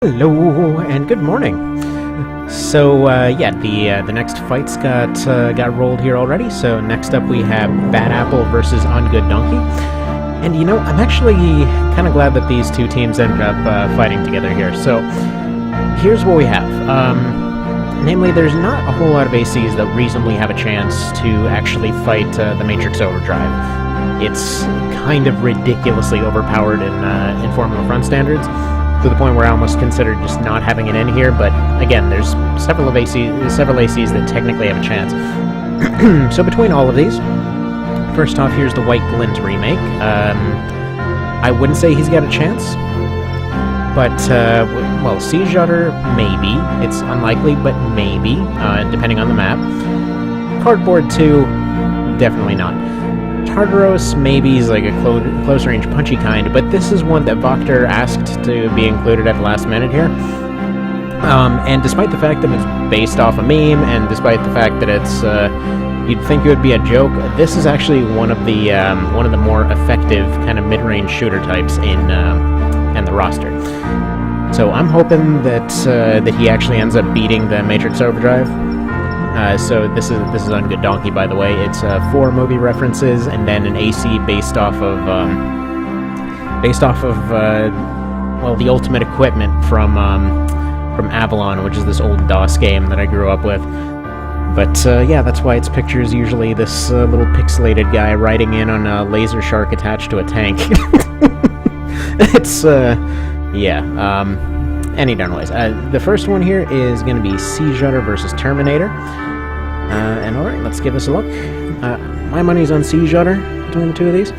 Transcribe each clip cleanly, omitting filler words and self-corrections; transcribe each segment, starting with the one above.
Hello and good morning. So yeah, the next fights got rolled here already. So next up we have Bad Apple versus On Good Donkey. And you know, I'm actually kind of glad that these two teams ended up fighting together here. So here's what we have. Namely, there's not a whole lot of ACs that reasonably have a chance to actually fight the Matrix Overdrive. It's kind of ridiculously overpowered in Formula Front standards, to the point where I almost considered just not having it in here, but again, there's several ACs that technically have a chance. So between all of these, first off, here's the White Glint remake. I wouldn't say he's got a chance, but, well, Sea Judder, maybe. It's unlikely, but maybe, depending on the map. Cardboard 2, definitely not. Tartaros maybe is like a close-range punchy kind, but this is one that Voctor asked to be included at the last minute here. And despite the fact that it's based off a meme, and despite the fact that it's you'd think it would be a joke, this is actually one of the more effective kind of mid-range shooter types in the roster. So I'm hoping that he actually ends up beating the Matrix Overdrive. So this is On Good Donkey, by the way. It's 4 movie references and then an AC based off of well, the Ultimate Equipment from Avalon, which is this old DOS game that I grew up with. But yeah, that's why its picture is usually this little pixelated guy riding in on a laser shark attached to a tank. It's yeah. Any darn ways. The first one here is going to be Sea Judder versus Terminator. And alright, let's give this a look. My money's on Sea Judder between the two of these.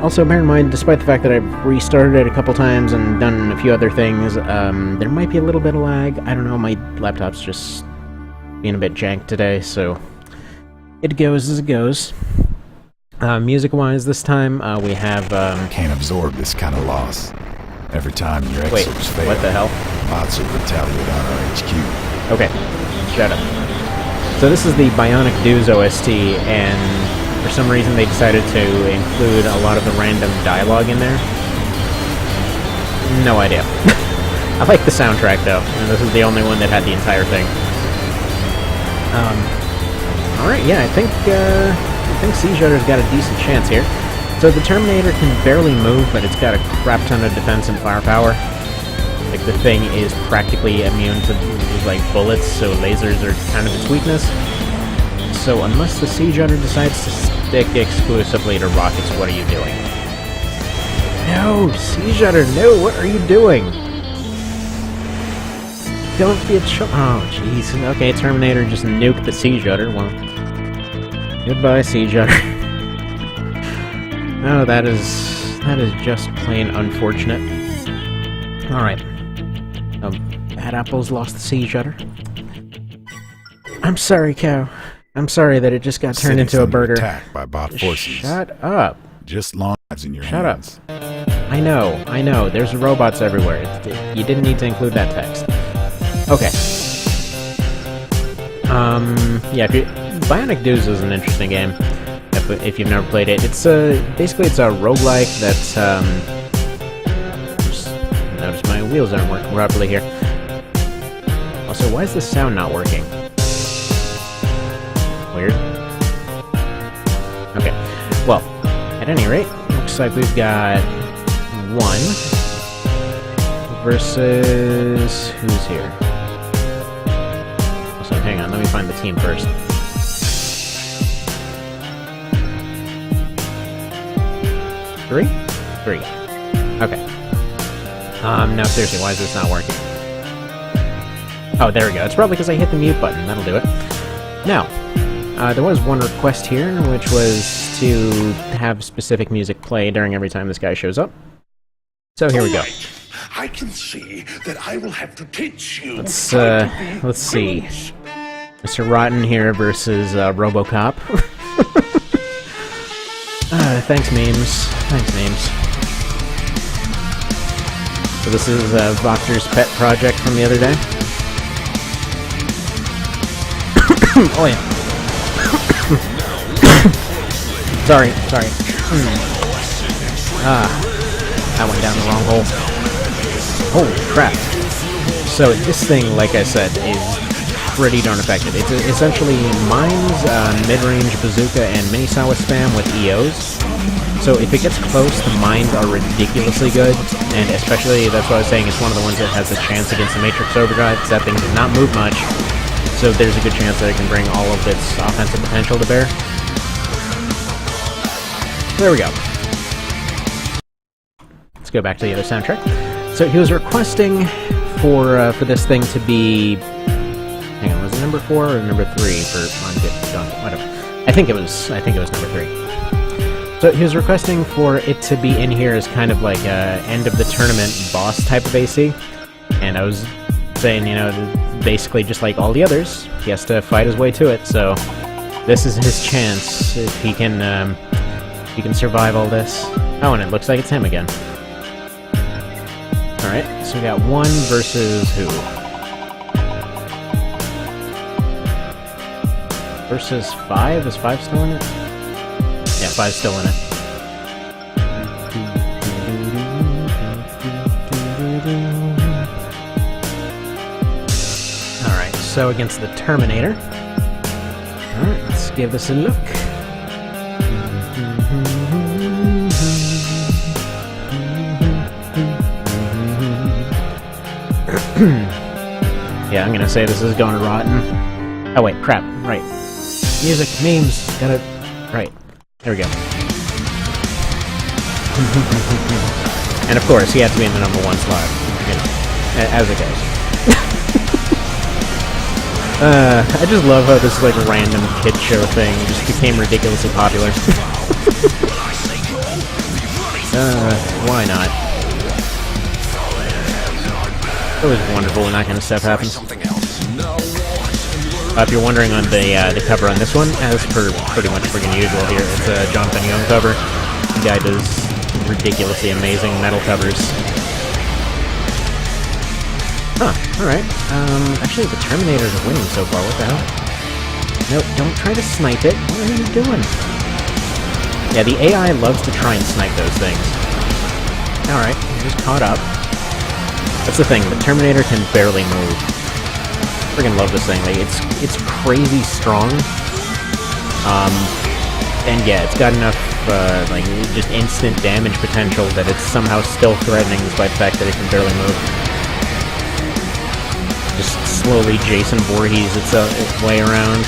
Also, bear in mind, despite the fact that I've restarted it a couple times and done a few other things, there might be a little bit of lag. I don't know, my laptop's just being a bit jank today, so it goes as it goes. Music-wise, this time, we have... Can't absorb this kind of loss. Every time your Wait, exos fail, what the hell? bots will retaliate on our HQ. Okay, shut up. So this is the Bionic Dues OST, and for some reason they decided to include a lot of the random dialogue in there. No idea. I like the soundtrack though, and this is the only one that had the entire thing. Alright, yeah, I think Sea Judder's got a decent chance here. So the Terminator can barely move, but it's got a crap ton of defense and firepower. Like, the thing is practically immune to, like, bullets, so lasers are kind of its weakness. So unless the Sea Judder decides to stick exclusively to rockets, what are you doing? No, Sea Judder, no, what are you doing? Don't be a oh, jeez. Okay, Terminator just nuked the Sea Judder. Well, goodbye, Sea Judder. Oh, that is just plain unfortunate. Alright. Bad Apple's lost the Sea Judder. I'm sorry, Cow. I'm sorry that it just got turned into a burger. Attacked by bot forces. Shut up. Just lives in your Shut hands. up. I know. There's robots everywhere. You didn't need to include that text. Okay. Yeah, Bionic Dues is an interesting game. If you've never played it, it's basically it's a roguelike that's just notice my wheels aren't working properly here. Also, why is the sound not working? Weird. Okay. Well, at any rate, looks like we've got 1 versus who's here? So hang on, let me find the team first. Three? Okay. No, seriously, why is this not working? Oh, there we go. It's probably because I hit the mute button. That'll do it. Now, there was one request here, which was to have specific music play during every time this guy shows up. So here we go. I can see that I will have to teach you. Let's see. Mr. Rotten here versus RoboCop. Thanks, memes. So this is Voctor's pet project from the other day. Oh yeah. Sorry. That went down the wrong hole. Holy crap. So this thing, like I said, is pretty darn effective. It essentially mines mid-range bazooka and mini-sawa spam with EOs. So if it gets close, the mines are ridiculously good, and especially, that's what I was saying, it's one of the ones that has a chance against the Matrix Overdrive, because that thing does not move much, so there's a good chance that it can bring all of its offensive potential to bear. There we go. Let's go back to the other soundtrack. So he was requesting for this thing to be... Hang on, was it number 4 or number 3 for Ungood Donkey? Whatever. I think it was number 3. So he was requesting for it to be in here as kind of like a end of the tournament boss type of AC. And I was saying, you know, basically just like all the others, he has to fight his way to it, so this is his chance if he can survive all this. Oh, and it looks like it's him again. Alright, so we got 1 versus who? Versus 5? Is 5 still in it? Yeah, 5's still in it. Alright, so against the Terminator. Alright, let's give this a look. Yeah, I'm gonna say this is going rotten. Oh wait, crap, right. Music, memes, got it. Right, there we go. And of course, he had to be in the number 1 slot, you know, as it goes. I just love how this like random kid show thing just became ridiculously popular. Why not? It was wonderful when that kind of stuff happens. If you're wondering on the cover on this one, as per pretty much freaking usual here, it's a Jonathan Young cover. The guy does ridiculously amazing metal covers. Huh, alright. Actually the Terminators are winning so far, what the hell? No, don't try to snipe it. What are you doing? Yeah, the AI loves to try and snipe those things. Alright, just caught up. That's the thing, the Terminator can barely move. I freaking love this thing, like, it's crazy strong. And yeah, it's got enough, like, just instant damage potential that it's somehow still threatening despite the fact that it can barely move. Just slowly Jason Voorhees its way around.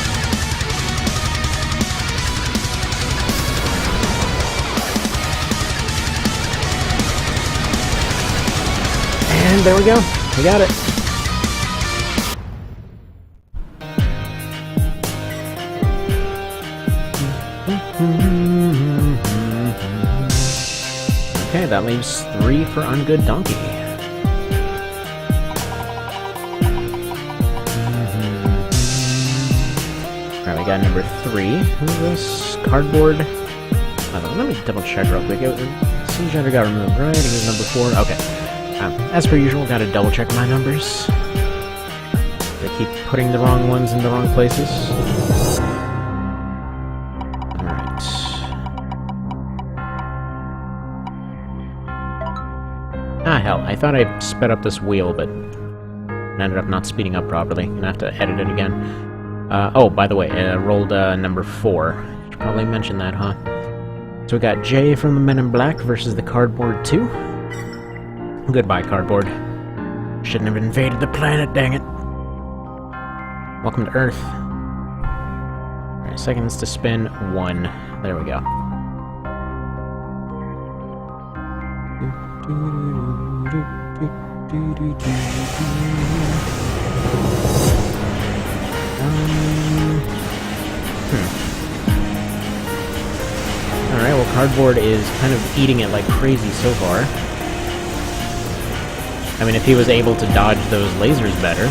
And there we go. We got it. Okay, that leaves 3 for Ungood Donkey. Alright, we got number 3. Who's this? Cardboard. Let me double check real quick. Some gender got removed, right? It was number 4. Okay. As per usual, gotta double check my numbers. They keep putting the wrong ones in the wrong places. Alright. Ah, hell, I thought I sped up this wheel, but ended up not speeding up properly. Gonna have to edit it again. Oh, by the way, I rolled number 4. Should probably mention that, huh? So we got Jay from the Men in Black versus the Cardboard 2. Goodbye, Cardboard. Shouldn't have invaded the planet, dang it. Welcome to Earth. Alright, seconds to spin. 1. There we go. Alright, well, Cardboard is kind of eating it like crazy so far. I mean, if he was able to dodge those lasers better,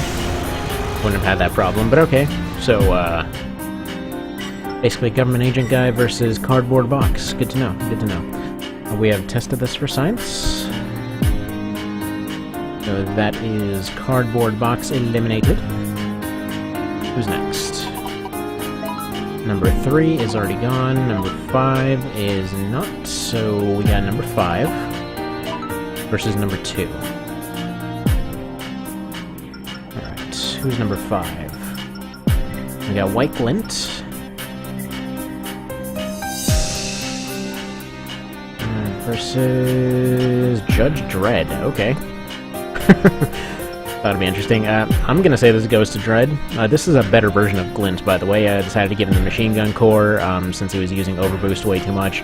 wouldn't have had that problem, but okay. So, basically government agent guy versus Cardboard Box. Good to know, good to know. We have tested this for science. So that is Cardboard Box eliminated. Who's next? Number 3 is already gone. Number 5 is not. So we got number 5 versus number 2. Who's number 5? We got White Glint. Versus Judge Dredd. Okay. That'd be interesting. I'm gonna say this goes to Dredd. This is a better version of Glint, by the way. I decided to give him the machine gun core, since he was using overboost way too much.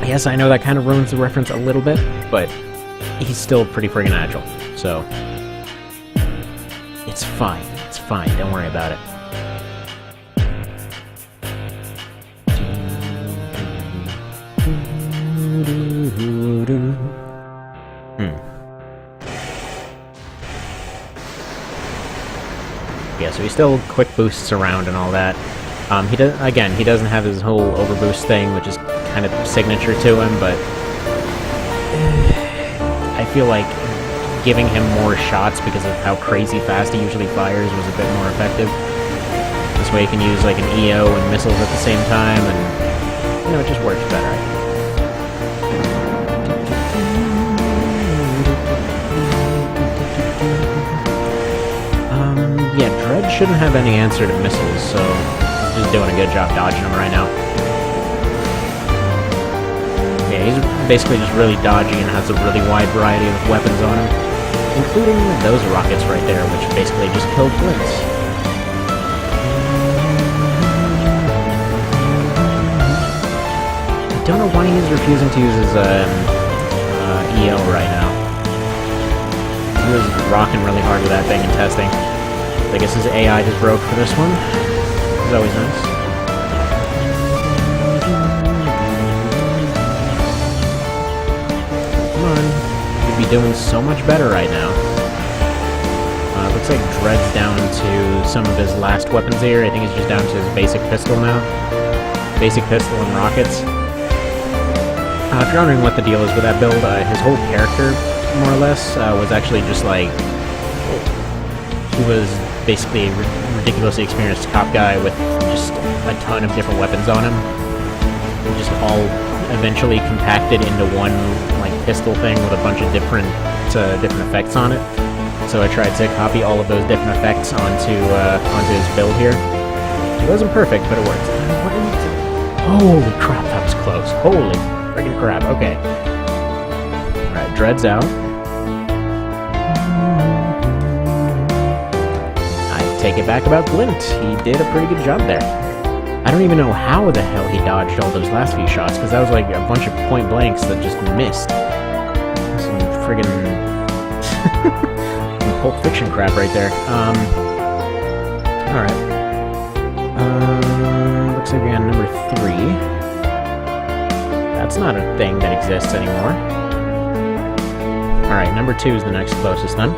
Yes, I know that kind of ruins the reference a little bit, but he's still pretty friggin' agile, so... It's fine. It's fine. Don't worry about it. Yeah, so he still quick boosts around and all that. He doesn't have his whole overboost thing, which is kind of signature to him, but I feel like giving him more shots because of how crazy fast he usually fires was a bit more effective. This way he can use like an EO and missiles at the same time, and you know, it just works better, I think. Yeah, Dredd shouldn't have any answer to missiles, so he's just doing a good job dodging them right now. Yeah, he's basically just really dodgy and has a really wide variety of weapons on him, including those rockets right there, which basically just killed Glints. I don't know why he's refusing to use his EO right now. He was rocking really hard with that thing in testing. I guess his AI just broke for this one. It's always nice. Come on. You'd be doing so much better right now. Looks like Dredd's down to some of his last weapons here. I think he's just down to his basic pistol now. Basic pistol and rockets. If you're wondering what the deal is with that build, his whole character, more or less, was actually just like... He was basically a ridiculously experienced cop guy with just a ton of different weapons on him. Just all eventually compacted into one like pistol thing with a bunch of different effects on it. So I tried to copy all of those different effects onto his build here. It wasn't perfect, but it worked. Holy crap, that was close. Holy friggin' crap. Okay. Alright, Dredd's out. Take it back about Glint. He did a pretty good job there. I don't even know how the hell he dodged all those last few shots, because that was like a bunch of point blanks that just missed. Some friggin' some Pulp Fiction crap right there. Alright. Looks like we got number 3. That's not a thing that exists anymore. Alright, number 2 is the next closest then.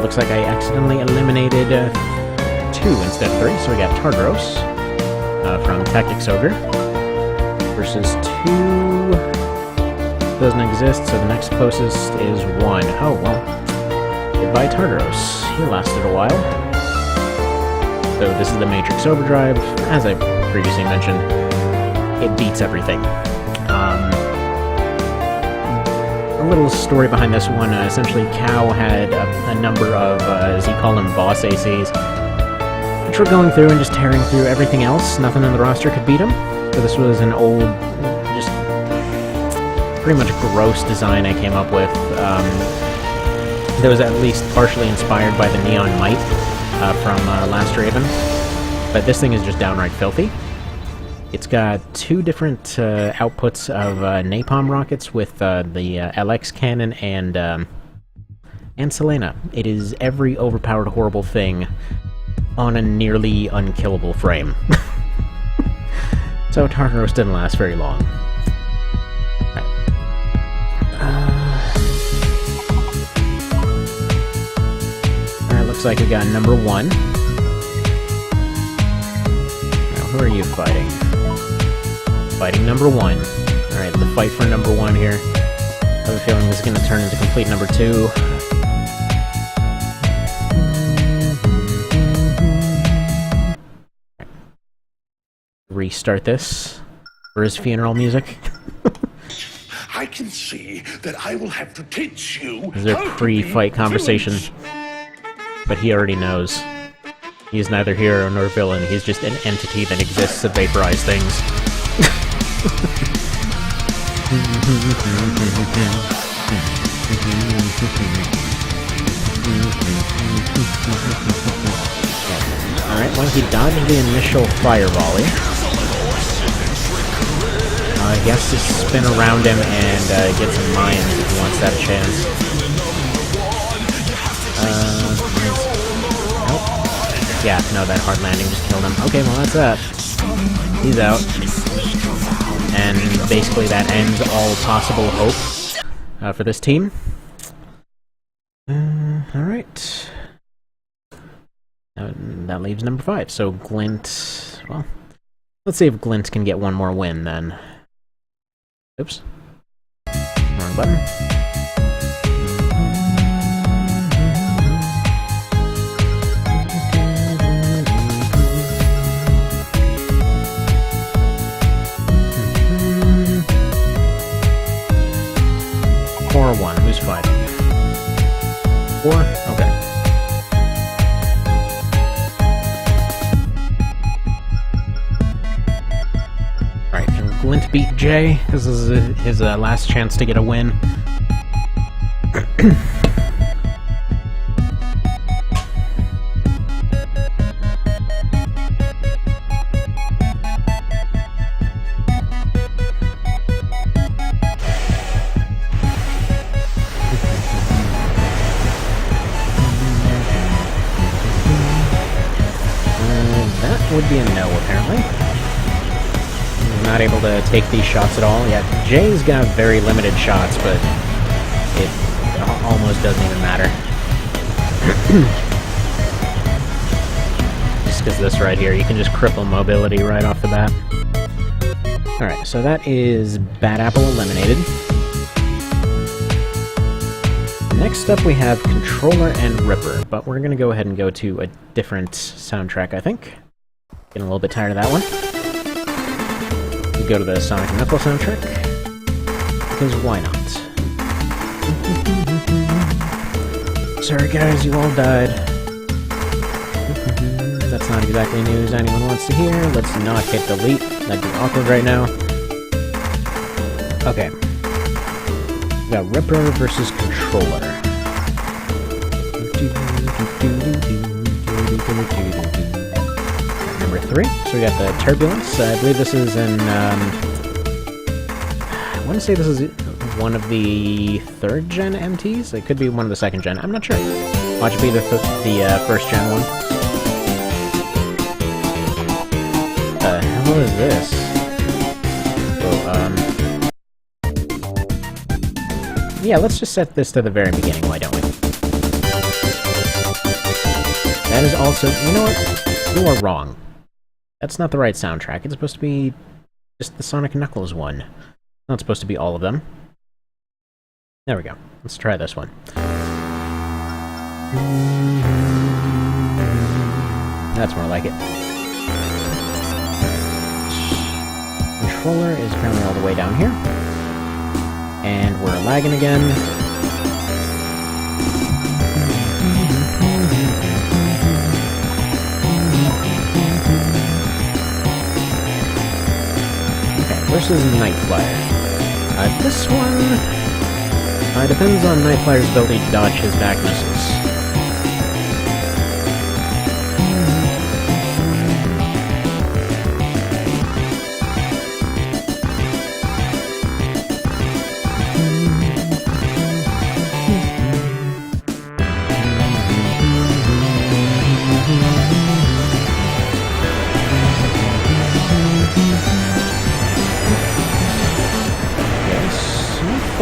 Looks like I accidentally eliminated 2 instead of 3, so we got Tartaros from Tactics Ogre versus 2 doesn't exist, so the next closest is 1. Oh, well. Goodbye, Tartaros. He lasted a while. So this is the Matrix Overdrive. As I previously mentioned, it beats everything. A little story behind this one. Essentially, Cow had a number of, as he called them, boss ACs, which were going through and just tearing through everything else. Nothing in the roster could beat him. So this was an old, just pretty much gross design I came up with. That was at least partially inspired by the Neon Might from Last Raven. But this thing is just downright filthy. It's got 2 different outputs of napalm rockets with the LX cannon and Selena. It is every overpowered horrible thing on a nearly unkillable frame. So Tartaros didn't last very long. Alright, looks like we got number 1. Now, who are you fighting? Fighting number 1. Alright, the fight for number 1 here. I have a feeling this is going to turn into complete number 2. Restart this for his funeral music. I can see that I will have to teach you. This is their pre-fight conversation. but he already knows. He is neither hero nor villain, he's just an entity that exists to vaporize things. Alright, well, he dodged the initial fire volley. He has to spin around him and get some mines if he wants that chance. Nope. Yeah, no, that hard landing just killed him. Okay, well, that's that. He's out. And basically that ends all possible hope for this team. Alright. That leaves number 5. So Glint... Well, let's see if Glint can get one more win, then. Oops. Wrong button. Or 1. Who's fighting? 4? Okay. Alright, and Glint beat Jay. This is his last chance to get a win. That would be a no, apparently. Not able to take these shots at all. Yeah, Jay's got very limited shots, but it almost doesn't even matter. Just because this right here, you can just cripple mobility right off the bat. Alright, so that is Bad Apple eliminated. Next up we have Controller and Ripper, but we're going to go ahead and go to a different soundtrack, I think. Getting a little bit tired of that one. We go to the Sonic & Knuckles soundtrack, because why not? Sorry guys, you all died. That's not exactly news anyone wants to hear. Let's not hit delete. That'd be awkward right now. Okay. We got Ripper versus Controller. Number 3. So we got the Turbulence. I believe this is in, I want to say this is one of the 3rd gen MTs? It could be one of the 2nd gen. I'm not sure. Watch it be the 1st gen one. The hell is this? Oh, yeah, let's just set this to the very beginning, why don't we? That is also... You know what? You are wrong. That's not the right soundtrack. It's supposed to be just the Sonic & Knuckles one. It's not supposed to be all of them. There we go. Let's try this one. That's more like it. Controller is apparently all the way down here. And we're lagging again. Versus Nightflyer. This one depends on Nightflyer's ability to dodge his back missiles.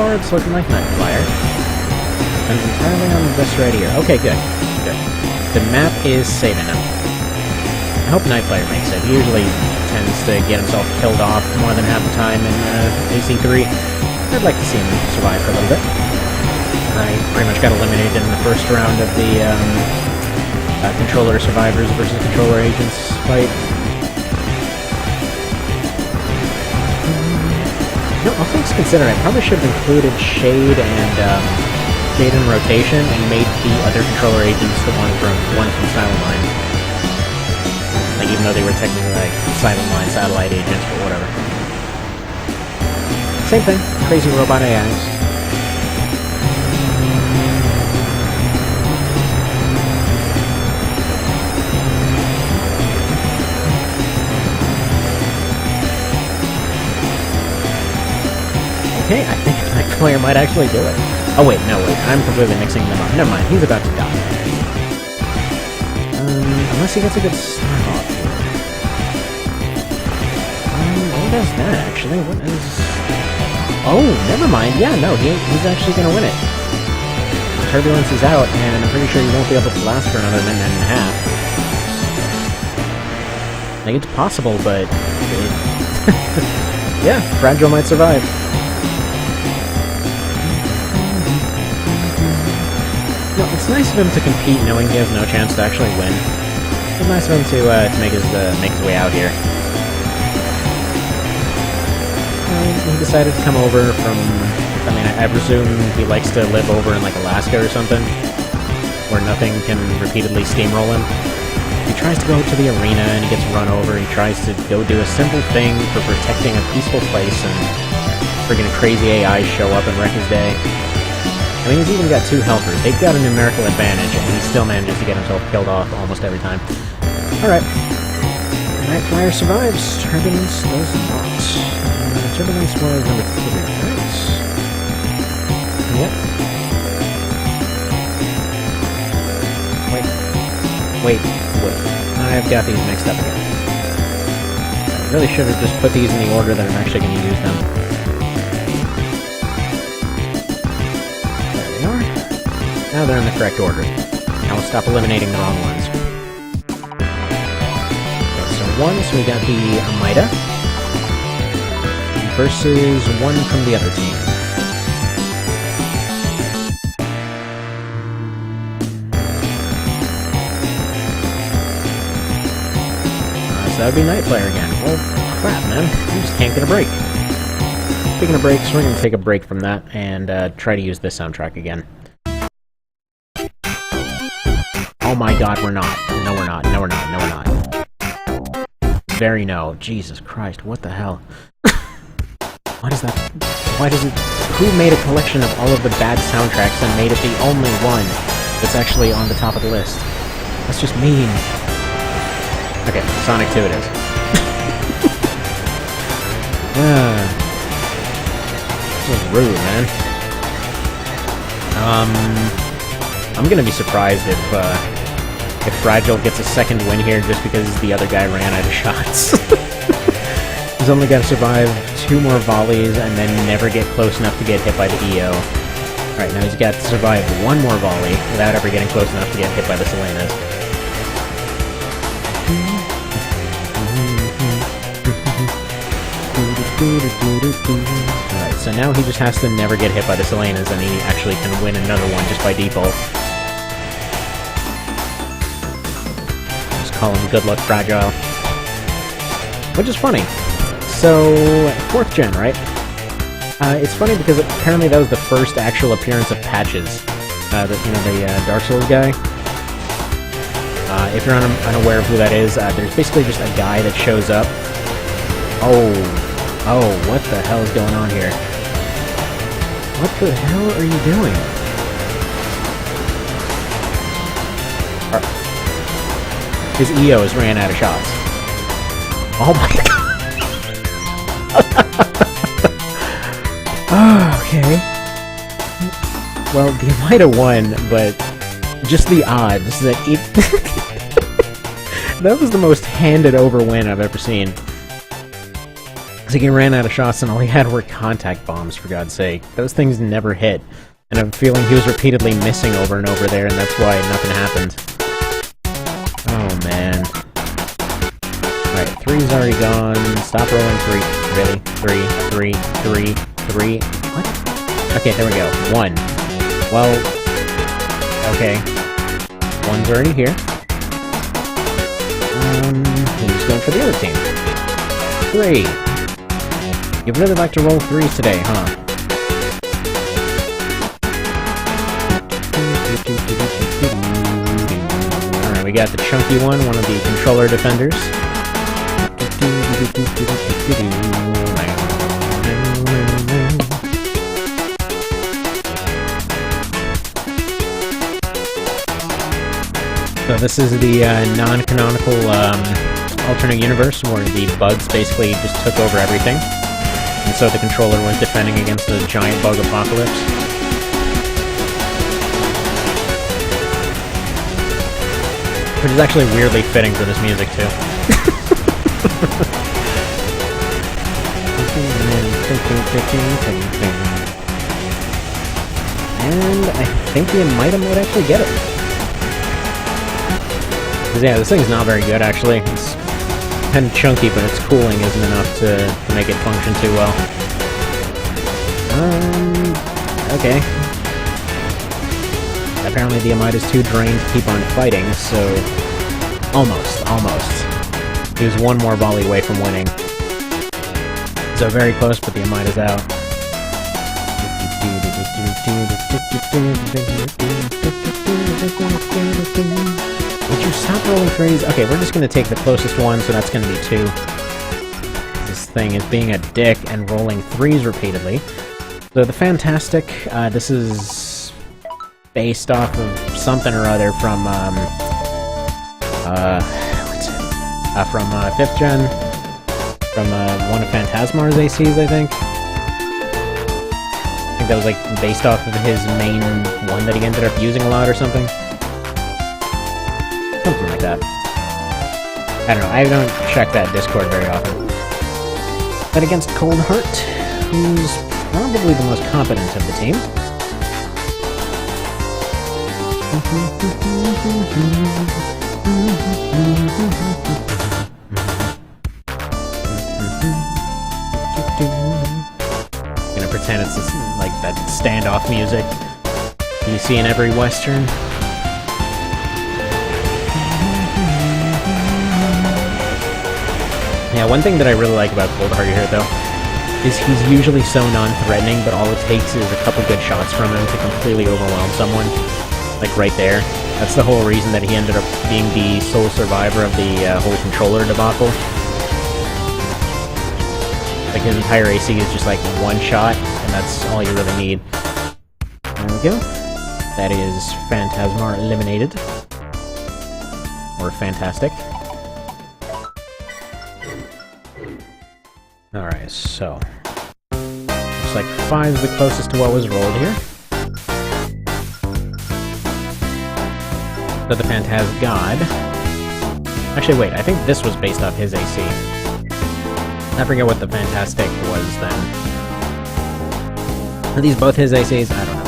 It's looking like Nightflyer. I'm entirely on this right here. Okay, good. Good. The map is saving him. I hope Nightflyer makes it. He usually tends to get himself killed off more than half the time in AC3. I'd like to see him survive for a little bit. I pretty much got eliminated in the first round of the Controller Survivors versus Controller Agents fight. No, all things considered, I probably should have included Shade and stayed in rotation and made the other controller agents the one from Silent Line. Like, even though they were technically like Silent Line satellite agents, but whatever. Same thing. Crazy robot AIs. Okay, I think my player might actually do it. Oh wait, no wait, I'm completely mixing them up. Never mind, he's about to die. Unless he gets a good start off here. What is that actually? What is... Oh, never mind, yeah, no, he's actually gonna win it. Turbulence is out, and I'm pretty sure he won't be able to last for another minute and a half. Like, it's possible, but... yeah, Fragile might survive. No, it's nice of him to compete knowing he has no chance to actually win. It's nice of him to make his way out here. He decided to come over from... I mean, I presume he likes to live over in, like, Alaska or something, where nothing can repeatedly steamroll him. He tries to go to the arena and he gets run over. He tries to go do a simple thing for protecting a peaceful place, and friggin' crazy AIs show up and wreck his day. I mean, he's even got 2 helpers. They've got a numerical advantage, and he still manages to get himself killed off almost every time. Alright. Night Flyer survives. Turbulence does not. Turbulence was number 3, right? Yep. Wait. I've got these mixed up again. I really should have just put these in the order that I'm actually going to use them. Now they're in the correct order. Now we'll stop eliminating the wrong ones. Okay, so 1, so we got the Amida versus 1 from the other team. So that would be Night Flyer again. Well, crap, man. We just can't get a break. Speaking of breaks, we're going to take a break from that and try to use this soundtrack again. Oh my god, we're not. No, we're not. No, we're not. No, we're not. Very no. Jesus Christ, what the hell? What is that? Why does it... Who made a collection of all of the bad soundtracks and made it the only one that's actually on the top of the list? That's just mean. Okay, Sonic 2 it is. This is rude, man. I'm gonna be surprised if Fragile gets a second win here just because the other guy ran out of shots. He's only got to survive 2 more volleys and then never get close enough to get hit by the EO. Alright, now he's got to survive 1 more volley without ever getting close enough to get hit by the Selenas. Alright, so now he just has to never get hit by the Selenas and he actually can win another one just by default. Call him Good Luck Fragile. Which is funny. So, 4th gen, right? It's funny because apparently that was the first actual appearance of Patches. The Dark Souls guy. If you're unaware of who that is, there's basically just a guy that shows up. Oh, what the hell is going on here? What the hell are you doing? His EOs ran out of shots. Oh my god! Okay. Well, the Amida won, but just the odds that it... That was the most handed-over win I've ever seen. It's like he ran out of shots and all he had were contact bombs, for God's sake. Those things never hit. And I'm feeling he was repeatedly missing over and over there, and that's why nothing happened. Oh, man. Alright, 3's already gone. Stop rolling 3. Really? 3. What? Okay, there we go. 1. Well... Okay. 1's already here. Who's going for the other team? 3. You'd really like to roll 3s today, huh? we got the chunky one of the controller defenders. So this is the non-canonical alternate universe where the bugs basically just took over everything. And so the controller was defending against the giant bug apocalypse. Which is actually weirdly fitting for this music, too. And I think the Amida might actually get it. Because yeah, this thing's not very good, actually. It's kind of chunky, but its cooling isn't enough to make it function too well. Okay. Apparently the Amida's too drained to keep on fighting, so... Almost. He was one more volley away from winning. So very close, but the Amida's out. Would you stop rolling threes? Okay, we're just gonna take the closest one, so that's gonna be 2. This thing is being a dick and rolling threes repeatedly. So the Fantastic, this is based off of something or other from, from 5th gen, from one of Phantasmar's ACs, I think. I think that was like based off of his main one that he ended up using a lot or something. Something like that. I don't know, I don't check that Discord very often. But against Cold Heart, who's probably the most competent of the team. I'm gonna pretend it's just like that standoff music you see in every Western. Yeah, one thing that I really like about Cold Heart here, though, is he's usually so non-threatening, but all it takes is a couple good shots from him to completely overwhelm someone. Like, right there. That's the whole reason that he ended up being the sole survivor of the whole controller debacle. Like, his entire AC is just like one shot, and that's all you really need. There we go. That is Phantasmar eliminated. Or Fantastic. Alright, so... looks like 5 is the closest to what was rolled here. So the Phantas God... Actually, wait, I think this was based off his AC. I forget what the Fantastic was then. Are these both his ACs? I don't know.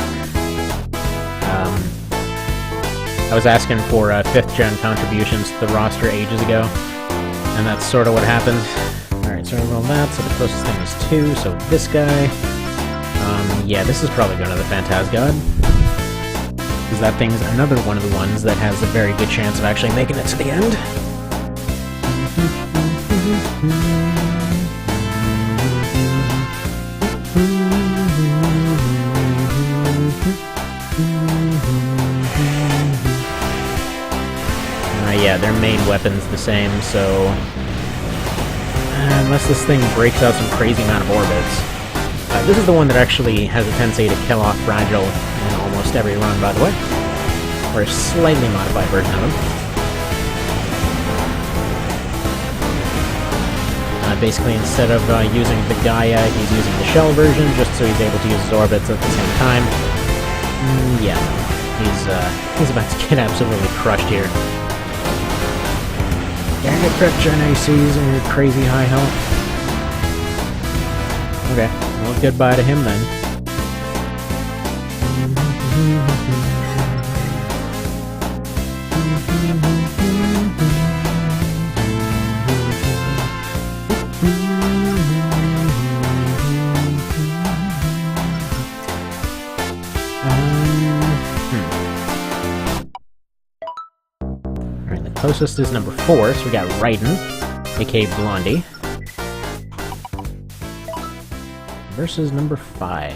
I was asking for 5th gen contributions to the roster ages ago, and that's sort of what happened. Alright, so I roll that, so the closest thing is 2, so this guy... yeah, this is probably going to the Phantas God. Because that thing's another one of the ones that has a very good chance of actually making it to the end. Yeah, their main weapon's the same, so... unless this thing breaks out some crazy amount of orbits. This is the one that actually has a tendency to kill off Fragile in almost every run, by the way. Or a slightly modified version of him. Basically, instead of using the Gaia, he's using the Shell version, just so he's able to use his orbits at the same time. Yeah, he's about to get absolutely crushed here. Dang it, 5th gen ACs and your crazy high health. Okay, well, goodbye to him then. Alright, the closest is number 4, so we got Raiden, aka Blondie. Versus number 5.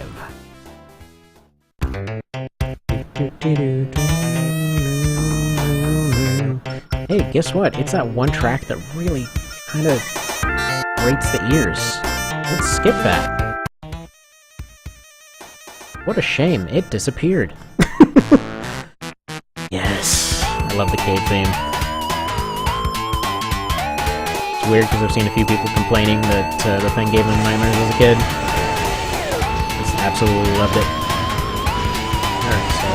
Hey, guess what? It's that one track that really kind of grates the ears. Let's skip that. What a shame, it disappeared. Yes, I love the cave theme. It's weird because I've seen a few people complaining that the thing gave them nightmares as a kid. Just absolutely loved it. Alright, so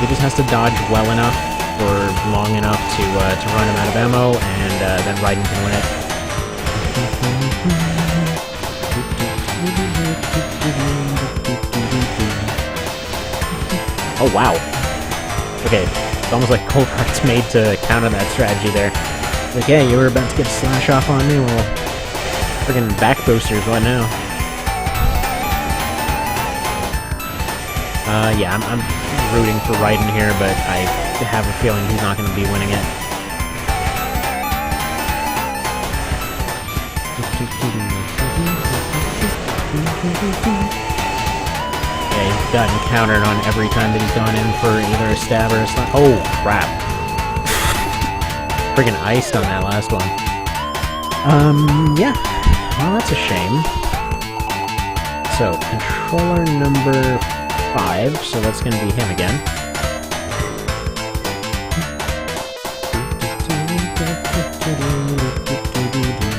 he just has to dodge well enough or long enough to run him out of ammo, and then Raiden can win it. Oh wow. Okay, it's almost like Cold Heart's made to counter that strategy there. Like, yeah, you were about to get a slash off on me, well, friggin' back boosters, what now? Yeah, I'm rooting for Raiden here, but I have a feeling he's not going to be winning it. Yeah, he's gotten countered on every time that he's gone in for either a stab or a slap. Oh, crap. Friggin' iced on that last one. Yeah. Well, that's a shame. So, controller number 5, so that's gonna be him again.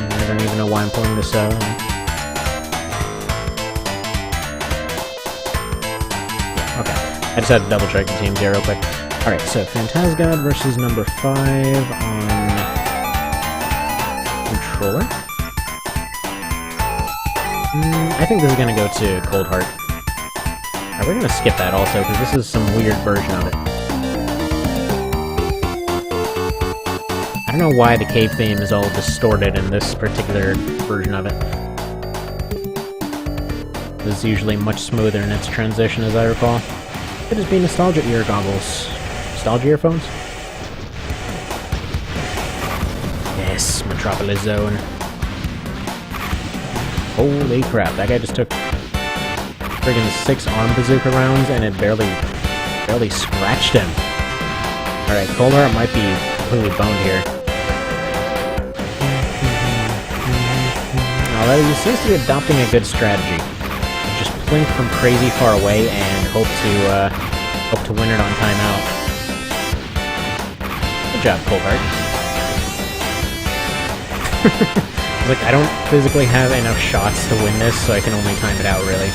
I don't even know why I'm pulling this out. Yeah, okay. I just had to double check the teams here real quick. Alright, so Phantasgod versus number 5 on controller. I think this is gonna go to Cold Heart. Alright, we're gonna skip that also, because this is some weird version of it. I don't know why the cave theme is all distorted in this particular version of it. This is usually much smoother in its transition, as I recall. Could just be nostalgia ear goggles. Nostalgia earphones? Yes, Metropolis Zone. Holy crap, that guy just took friggin' 6 arm bazooka rounds and it barely scratched him. Alright, Cold Heart might be completely boned here. Although he seems to be adopting a good strategy. Just plink from crazy far away and hope to win it on timeout. Good job, Cold Heart. Like, I don't physically have enough shots to win this, so I can only time it out, really.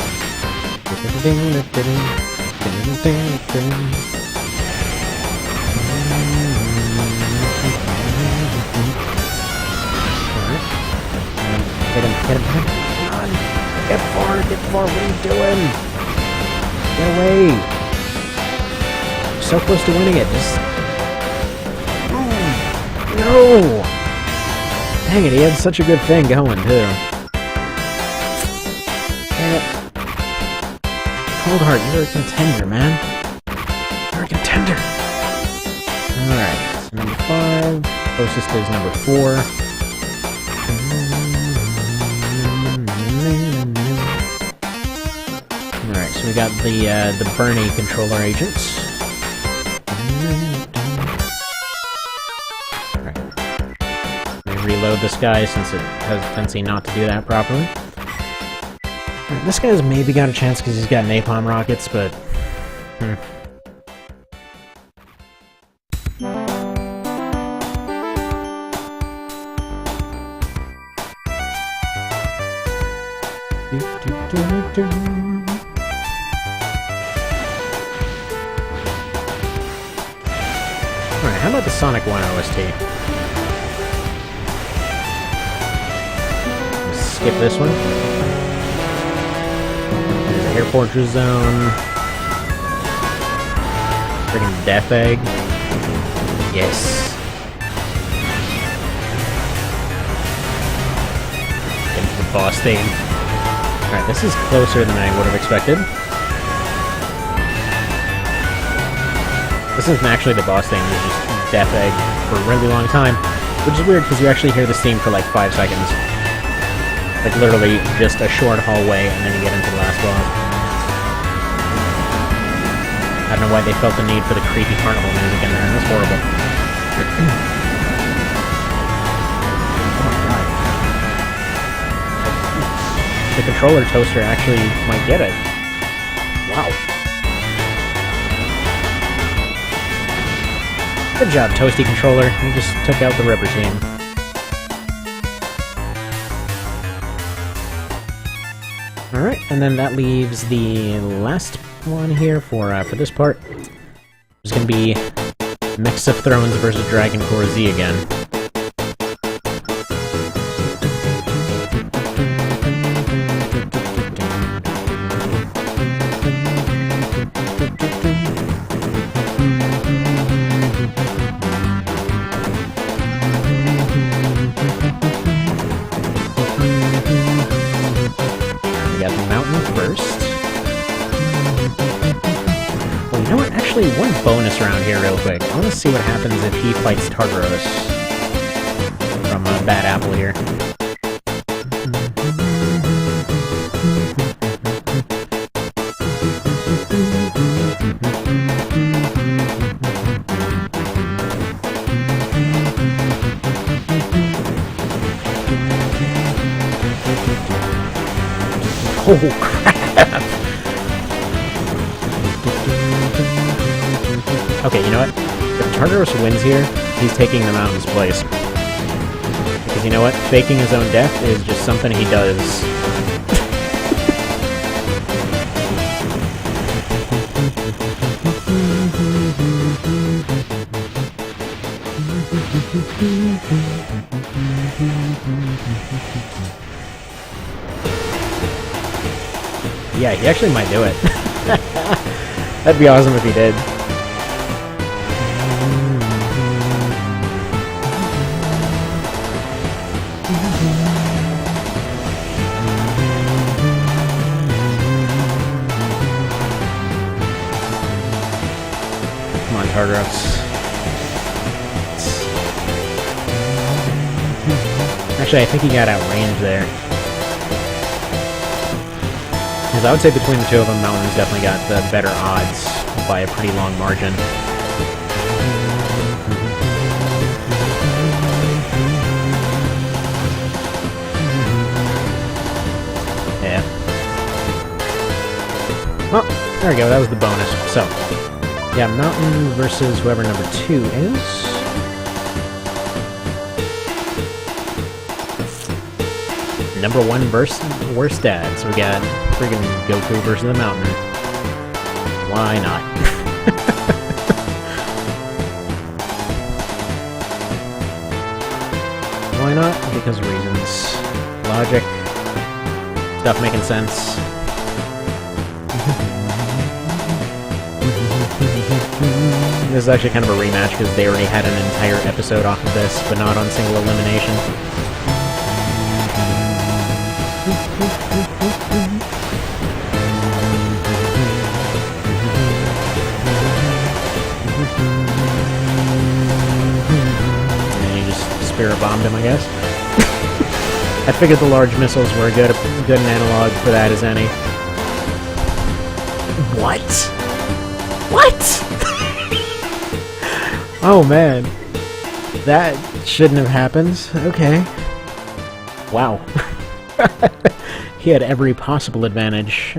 Get him, come on! Get forward, what are you doing? Get away! So close to winning it, just... No! Dang it, he had such a good thing going, too. Dang it. Cold Heart, you're a contender, man. You're a contender! Alright, so number 5. Closest is number 4. Alright, so we got the Bernie controller agents. Alright. Let me reload this guy since it has a tendency not to do that properly. Alright, this guy's maybe got a chance because he's got napalm rockets, but... Alright, how about the Sonic 1 OST? Let's skip this one. There's the Air Fortress Zone. Freaking Death Egg. Yes. Into the boss theme. Alright, this is closer than I would have expected. This isn't actually the boss thing, it's just Death Egg for a really long time. Which is weird, because you actually hear this theme for like 5 seconds. Like literally just a short hallway, and then you get into the last boss. I don't know why they felt the need for the creepy carnival music in there, that's horrible. controller toaster actually might get it. Wow. Good job, Toasty Controller. You just took out the Ripper team. Alright, and then that leaves the last one here for this part. It's gonna be Mix of Thrones versus Dragon Core Z again. One bonus round here real quick. I want to see what happens if he fights Tartaros from Bad Apple here. Oh crap! Okay, you know what? If Tartaros wins here, he's taking the Mountain's place. Because you know what? Faking his own death is just something he does. Yeah, he actually might do it. That'd be awesome if he did. Come on, Tartaros. Actually, I think he got outranged there. Because I would say between the two of them, Mountain's definitely got the better odds by a pretty long margin. Yeah. Well, there we go, that was the bonus. So, yeah, Mountain versus whoever number 2 is. Number 1 worst dad. So we got friggin' Goku versus the Mountain. Why not? Why not? Because of reasons. Logic. Stuff making sense. This is actually kind of a rematch because they already had an entire episode off of this, but not on single elimination. And you just spirit bombed him, I guess. I figured the large missiles were good an analog for that as any. What? What? Oh man. That shouldn't have happened. Okay. Wow. He had every possible advantage.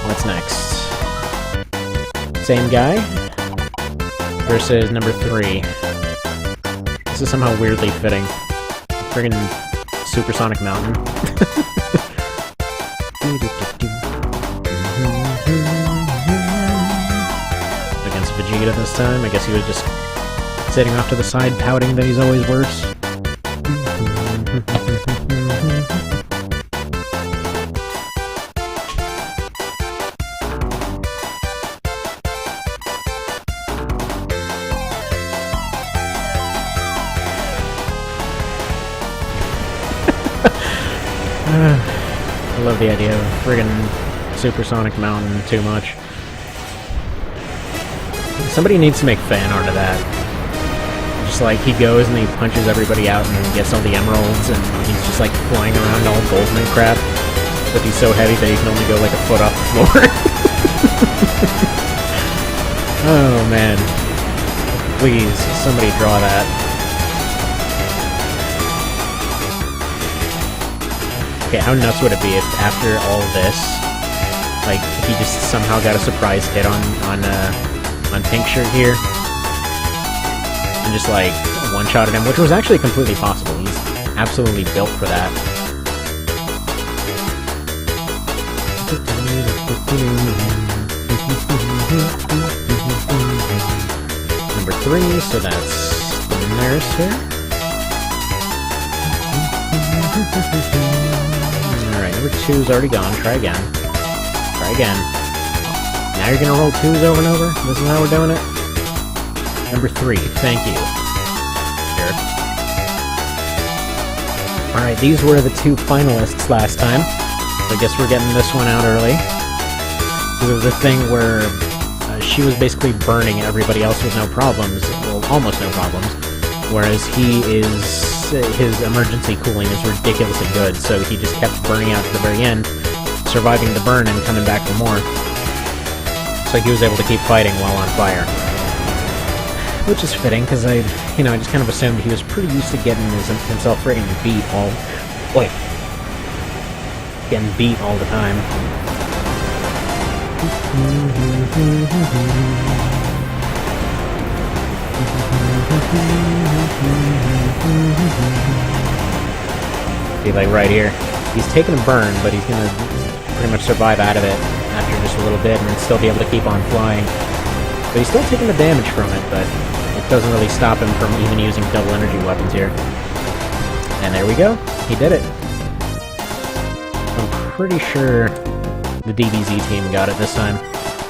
What's next? Same guy versus number 3. This is somehow weirdly fitting. Friggin' Supersonic Mountain. Against Vegeta this time. I guess he was just sitting off to the side pouting that he's always worse. I love the idea of friggin' Supersonic Mountain too much. Somebody needs to make fan art of that. Just like he goes and he punches everybody out and gets all the emeralds and he's just like flying around all golden and crap. But he's so heavy that he can only go like a foot off the floor. Oh man. Please, somebody draw that. Okay, how nuts would it be if after all this, like, he just somehow got a surprise hit on Pink Shirt here, and just, like, one-shotted him, which was actually completely possible. He's absolutely built for that. Number 3, so that's the nurse here. Alright, number 2's already gone. Try again. Try again. Now you're gonna roll 2s over and over? This is how we're doing it? Number 3, thank you. Sure. Alright, these were the 2 finalists last time. So I guess we're getting this one out early. There was a thing where she was basically burning everybody else with no problems. Well, almost no problems. Whereas his emergency cooling is ridiculously good, so he just kept burning out to the very end, surviving the burn and coming back for more. So he was able to keep fighting while on fire. Which is fitting, because I just kind of assumed he was pretty used to getting himself friggin' beat all... Wait. Getting beat all the time. See, like right here, he's taking a burn, but he's gonna pretty much survive out of it after just a little bit and still be able to keep on flying. But he's still taking the damage from it, but it doesn't really stop him from even using double energy weapons here. And there we go, he did it. I'm pretty sure the DBZ team got it this time.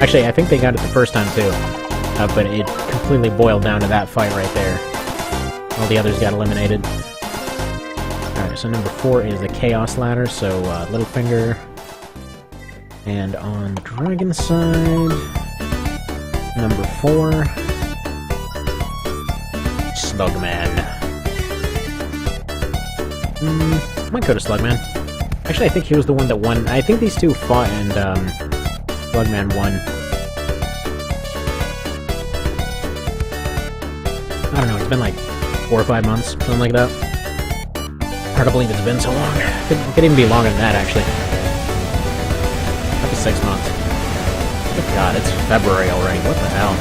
Actually, I think they got it the first time too. But it completely boiled down to that fight right there. All the others got eliminated. Alright, so number 4 is the Chaos Ladder, so Littlefinger. And on the Dragon side, number 4, Slugman. Might go to Slugman. Actually, I think he was the one that won. I think these two fought and Slugman won. I don't know, it's been like 4 or 5 months, something like that. Hard to believe it's been so long. It could even be longer than that, actually. Maybe 6 months. Good God, it's February already. What the hell?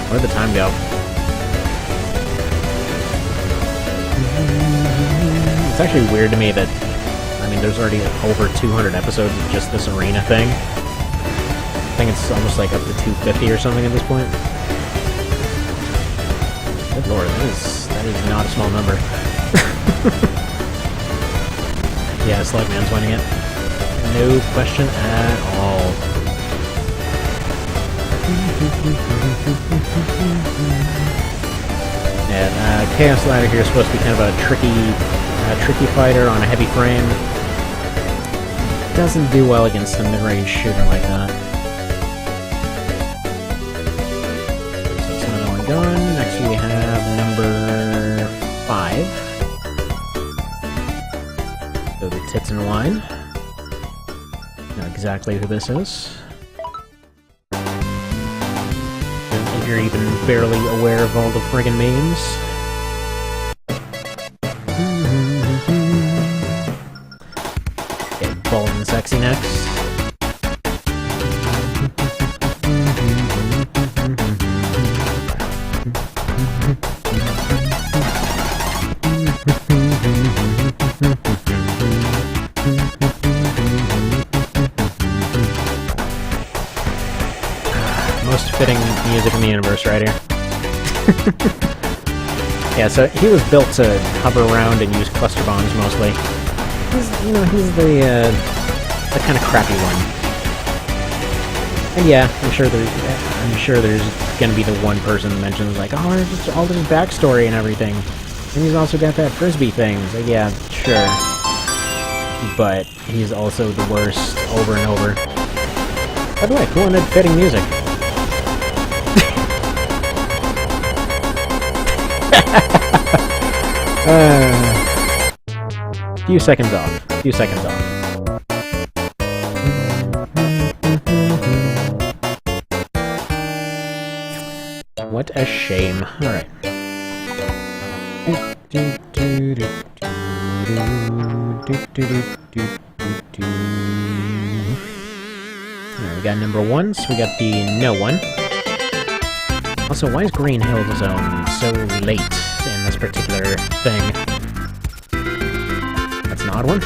Where'd the time go? It's actually weird to me that, I mean, there's already over 200 episodes of just this arena thing. I think it's almost like up to 250 or something at this point. Good lord, that is not a small number. Yeah, Slugman's winning it. No question at all. And Chaos Ladder here is supposed to be kind of a tricky fighter on a heavy frame. Doesn't do well against a mid-range shooter like that. So that's another one gone. Next we have number 5. So the tits in line. Know exactly who this is. If you're even barely aware of all the friggin' memes. Okay, bald and sexy next. Most fitting music in the universe right here. Yeah, so he was built to hover around and use cluster bombs mostly. He's the kind of crappy one. And yeah, I'm sure there's gonna be the one person that mentions like, oh, there's just all this backstory and everything. And he's also got that frisbee thing. Like, yeah, sure. But he's also the worst over and over. By the way, who wanted fitting music? Few seconds off. What a shame. Alright. Alright, we got number 1, so we got the no one. Also, why is Green Hill Zone so late in this particular thing? That's an odd one.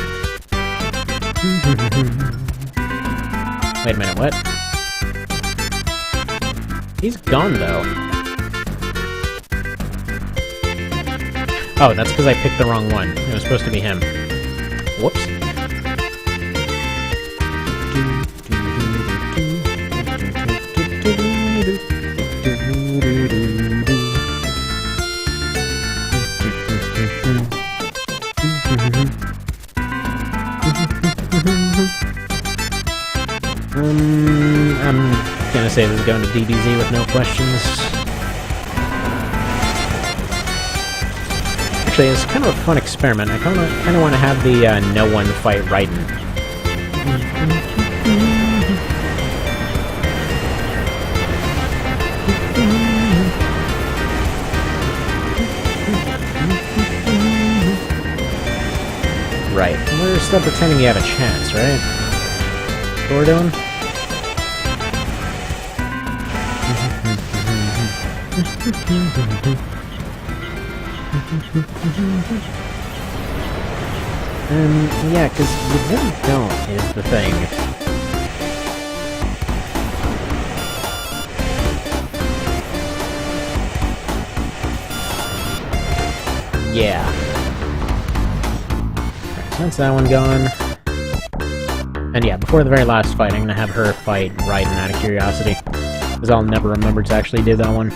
Wait a minute, what? He's gone, though. Oh, that's because I picked the wrong one. It was supposed to be him. Whoops. I'm gonna say this is going to DBZ with no questions. Actually, it's kind of a fun experiment. I kind of want to have the no one fight Raiden. Right. We're still pretending you have a chance, right? That's what we're doing? Yeah, because you really don't, is the thing. Yeah. Right, so that's that one gone. And yeah, before the very last fight, I'm gonna have her fight Raiden out of curiosity. Because I'll never remember to actually do that one.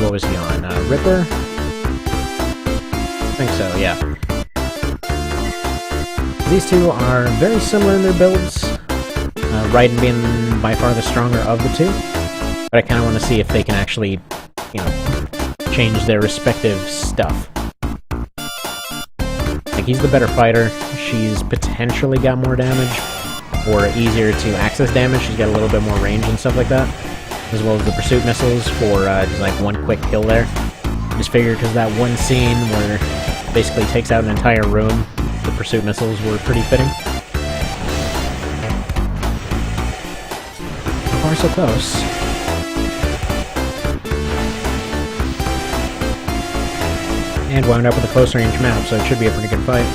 What was he on? Ripper? I think so, yeah. These two are very similar in their builds, Raiden being by far the stronger of the two, but I kind of want to see if they can actually, you know, change their respective stuff. Like, he's the better fighter, she's potentially got more damage, or easier to access damage, she's got a little bit more range and stuff like that. As well as the pursuit missiles for just like one quick kill there. Just figured because that one scene where it basically takes out an entire room, the pursuit missiles were pretty fitting. So far so close. And wound up with a close range map, so it should be a pretty good fight.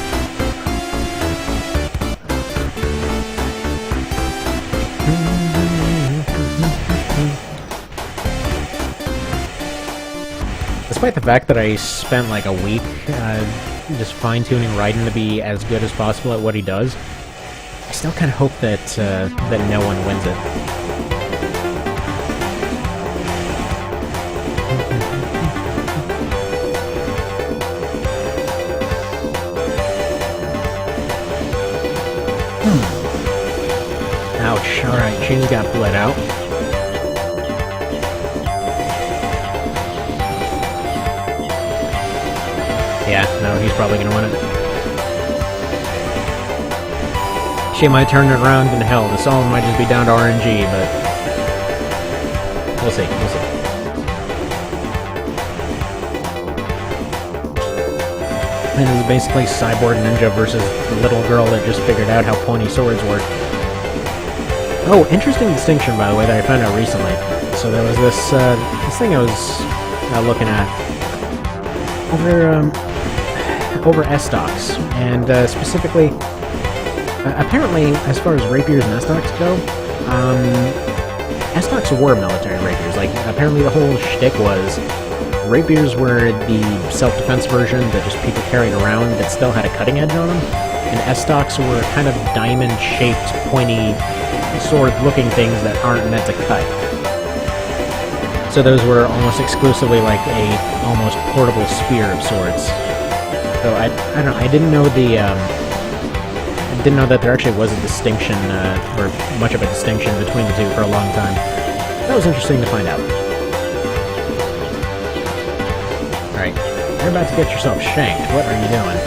Despite the fact that I spent like a week just fine-tuning Raiden to be as good as possible at what he does, I still kind of hope that that no one wins it. Ouch, alright, Jin got bled out. Yeah, no, he's probably gonna win it. She might turn it around in hell. This all might just be down to RNG, but we'll see, we'll see. And this is basically Cyborg Ninja versus the little girl that just figured out how pointy swords work. Oh, interesting distinction, by the way, that I found out recently. So there was this thing I was looking at over S-stocks, and specifically, apparently, as far as rapiers and S-stocks go, S-stocks were military rapiers. Like, apparently the whole shtick was rapiers were the self-defense version that just people carried around that still had a cutting edge on them, and S-stocks were kind of diamond-shaped, pointy, sword-looking things that aren't meant to cut. So those were almost exclusively like a almost portable spear of sorts. So I don't know. I didn't know that there actually was a distinction, or much of a distinction between the two for a long time. That was interesting to find out. All right, you're about to get yourself shanked. What are you doing?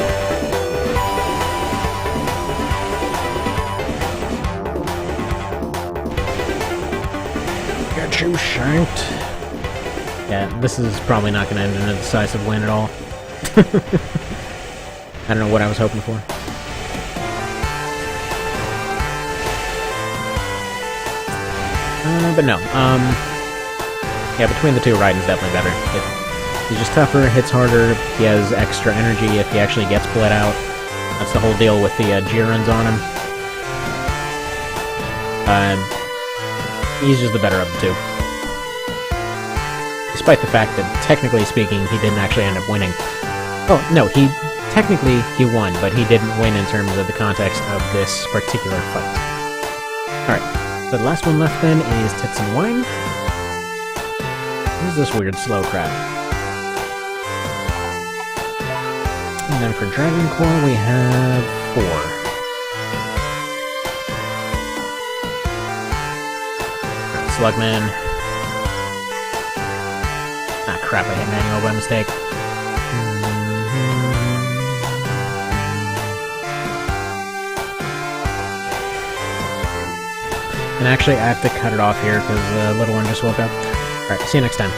Get you shanked. Yeah, this is probably not going to end in a decisive win at all. I don't know what I was hoping for. But no, yeah, between the two, Raiden's definitely better. He's just tougher, hits harder, he has extra energy if he actually gets bled out. That's the whole deal with the G-runs on him. He's just the better of the two. Despite the fact that, technically speaking, he didn't actually end up winning. Oh, no, technically he won, but he didn't win in terms of the context of this particular fight. Alright, so the last one left then is Tits and Wine. What is this weird slow crap? And then for Dragon Core we have 4. Slugman. Ah, crap, I hit manual by mistake. And actually, I have to cut it off here because the little one just woke up. Alright, see you next time.